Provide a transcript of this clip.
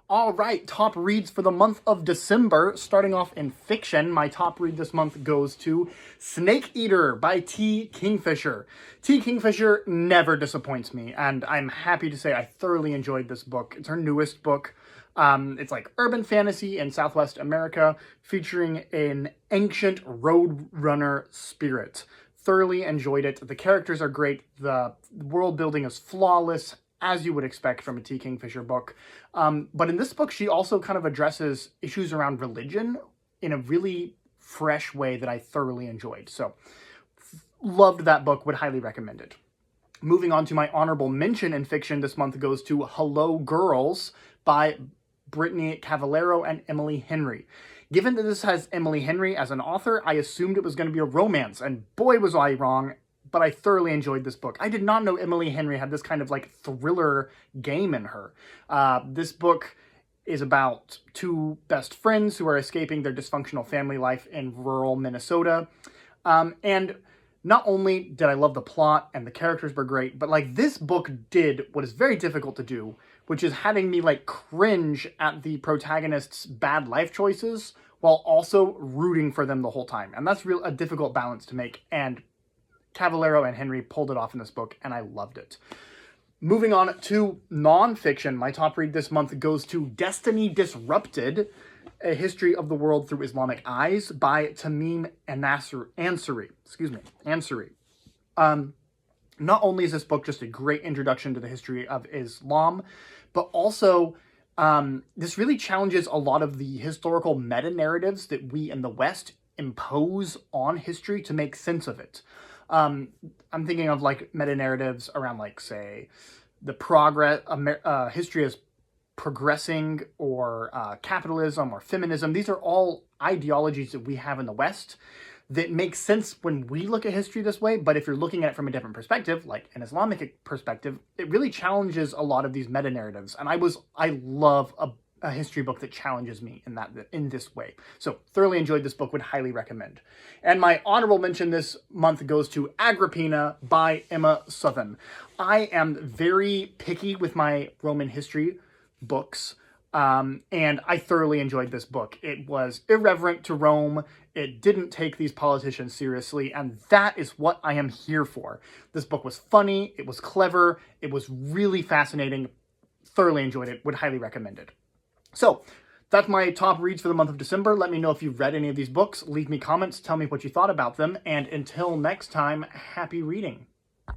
All right, top reads for the month of December. Starting off in fiction, my top read this month goes to Snake Eater by T. Kingfisher. T. Kingfisher never disappoints me, and I'm happy to say I thoroughly enjoyed this book. It's her newest book. It's like urban fantasy in Southwest America, featuring an ancient roadrunner spirit. Thoroughly enjoyed it. The characters are great. The world building is flawless, as you would expect from a T. Kingfisher book. But in this book, she also kind of addresses issues around religion in a really fresh way that I thoroughly enjoyed. So, loved that book, would highly recommend it. Moving on to my honorable mention in fiction this month goes to Hello Girls by Brittany Cavallaro and Emily Henry. Given that this has Emily Henry as an author, I assumed it was going to be a romance, and boy was I wrong. But I thoroughly enjoyed this book. I did not know Emily Henry had this kind of like thriller game in her. This book is about two best friends who are escaping their dysfunctional family life in rural Minnesota. And not only did I love the plot and the characters were great, but like this book did what is very difficult to do, which is having me like cringe at the protagonist's bad life choices while also rooting for them the whole time. And that's a difficult balance to make. And Cavallaro and Henry pulled it off in this book, and I loved it. Moving on to nonfiction, my top read this month goes to Destiny Disrupted, A History of the World Through Islamic Eyes by Tamim Ansari. Not only is this book just a great introduction to the history of Islam, but also this really challenges a lot of the historical meta-narratives that we in the West impose on history to make sense of it. I'm thinking of like meta-narratives around like, say, the history is progressing, or capitalism or feminism. These are all ideologies that we have in the West that make sense when we look at history this way. But if you're looking at it from a different perspective, like an Islamic perspective, it really challenges a lot of these meta-narratives. And I love a history book that challenges me in this way. So thoroughly enjoyed this book, would highly recommend. And my honorable mention this month goes to Agrippina by Emma Southon. I am very picky with my Roman history books, and I thoroughly enjoyed this book. It was irreverent to Rome. It didn't take these politicians seriously, and that is what I am here for. This book was funny, it was clever, it was really fascinating. Thoroughly enjoyed it, would highly recommend it. So, that's my top reads for the month of December. Let me know if you've read any of these books. Leave me comments, tell me what you thought about them, and until next time, happy reading.